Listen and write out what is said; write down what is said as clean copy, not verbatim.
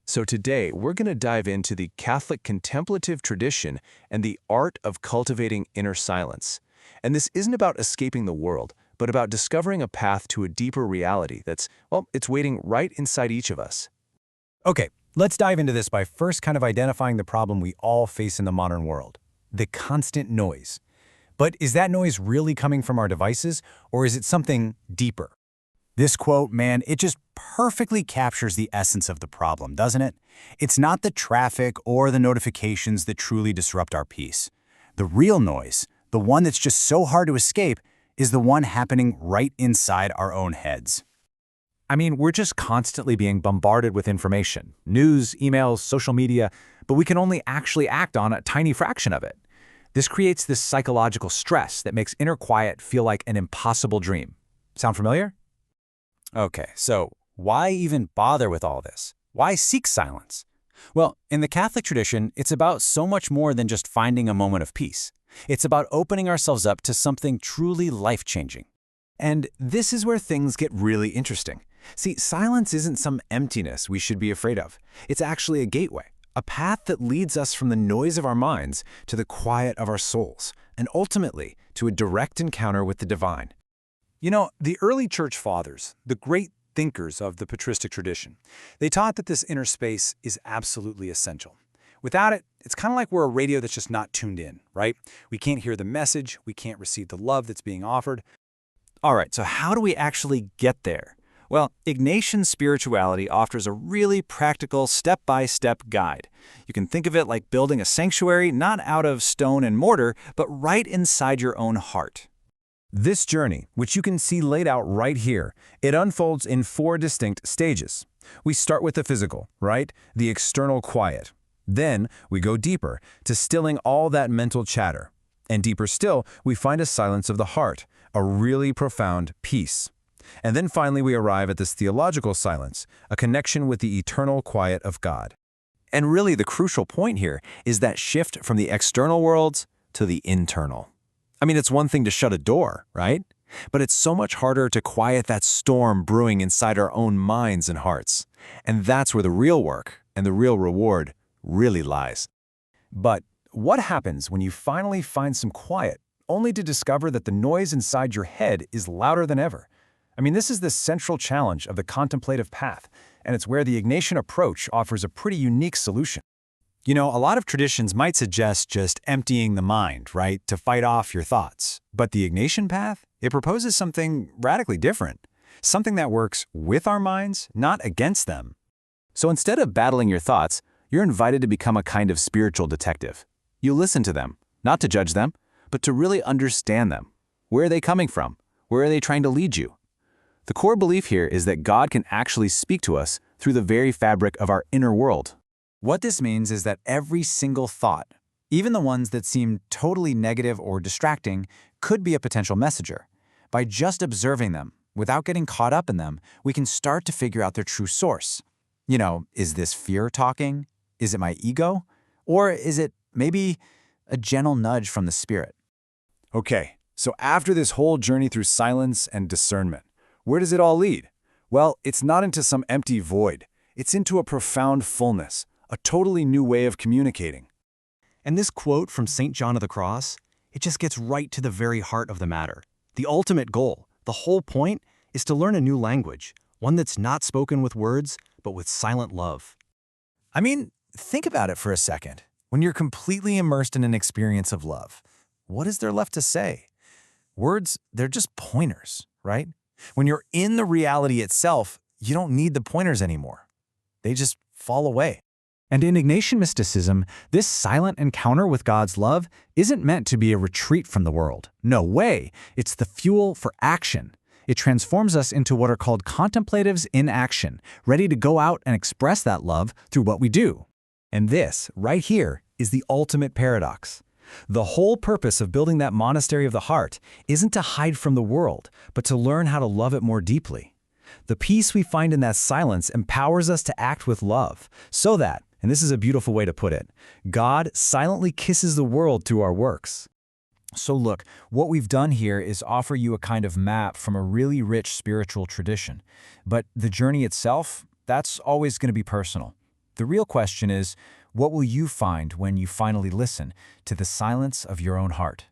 So today, we're going to dive into the Catholic contemplative tradition and the art of cultivating inner silence. And this isn't about escaping the world, but about discovering a path to a deeper reality that's, well, it's waiting right inside each of us. Okay, let's dive into this by first kind of identifying the problem we all face in the modern world: the constant noise. But is that noise really coming from our devices, or is it something deeper? This quote, man, it just perfectly captures the essence of the problem, doesn't it? It's not the traffic or the notifications that truly disrupt our peace. The real noise, the one that's just so hard to escape, is the one happening right inside our own heads. I mean, we're just constantly being bombarded with information, news, emails, social media, but we can only actually act on a tiny fraction of it. This creates this psychological stress that makes inner quiet feel like an impossible dream. Sound familiar? Okay, so why even bother with all this? Why seek silence? Well, in the Catholic tradition, it's about so much more than just finding a moment of peace. It's about opening ourselves up to something truly life-changing. And this is where things get really interesting. See, silence isn't some emptiness we should be afraid of. It's actually a gateway, a path that leads us from the noise of our minds to the quiet of our souls, and ultimately to a direct encounter with the divine. You know, the early church fathers, the great thinkers of the patristic tradition, they taught that this inner space is absolutely essential. Without it, it's kind of like we're a radio that's just not tuned in, right? We can't hear the message, we can't receive the love that's being offered. All right, so how do we actually get there? Well, Ignatian spirituality offers a really practical step-by-step guide. You can think of it like building a sanctuary not out of stone and mortar, but right inside your own heart. This journey, which you can see laid out right here, it unfolds in 4 distinct stages. We start with the physical, right? The external quiet. Then we go deeper to stilling all that mental chatter. And deeper still, we find a silence of the heart, a really profound peace. And then finally we arrive at this theological silence, a connection with the eternal quiet of God. And really the crucial point here is that shift from the external worlds to the internal. I mean, it's one thing to shut a door, right? But it's so much harder to quiet that storm brewing inside our own minds and hearts. And that's where the real work and the real reward really lies. But what happens when you finally find some quiet, only to discover that the noise inside your head is louder than ever? I mean, this is the central challenge of the contemplative path, and it's where the Ignatian approach offers a pretty unique solution. You know, a lot of traditions might suggest just emptying the mind, right, to fight off your thoughts. But the Ignatian path, it proposes something radically different, something that works with our minds, not against them. So instead of battling your thoughts, you're invited to become a kind of spiritual detective. You listen to them, not to judge them, but to really understand them. Where are they coming from? Where are they trying to lead you? The core belief here is that God can actually speak to us through the very fabric of our inner world. What this means is that every single thought, even the ones that seem totally negative or distracting, could be a potential messenger. By just observing them, without getting caught up in them, we can start to figure out their true source. You know, is this fear talking? Is it my ego? Or is it maybe a gentle nudge from the Spirit? Okay, so after this whole journey through silence and discernment, where does it all lead? Well, it's not into some empty void. It's into a profound fullness, a totally new way of communicating. And this quote from St. John of the Cross, it just gets right to the very heart of the matter. The ultimate goal, the whole point, is to learn a new language, one that's not spoken with words, but with silent love. I mean, think about it for a second. When you're completely immersed in an experience of love, what is there left to say? Words, they're just pointers, right? When you're in the reality itself, you don't need the pointers anymore. They just fall away. And in Ignatian mysticism, this silent encounter with God's love isn't meant to be a retreat from the world. No way. It's the fuel for action. It transforms us into what are called contemplatives in action, ready to go out and express that love through what we do. And this, right here, is the ultimate paradox. The whole purpose of building that monastery of the heart isn't to hide from the world, but to learn how to love it more deeply. The peace we find in that silence empowers us to act with love, so that, and this is a beautiful way to put it, God silently kisses the world through our works. So look, what we've done here is offer you a kind of map from a really rich spiritual tradition. But the journey itself, that's always going to be personal. The real question is, what will you find when you finally listen to the silence of your own heart?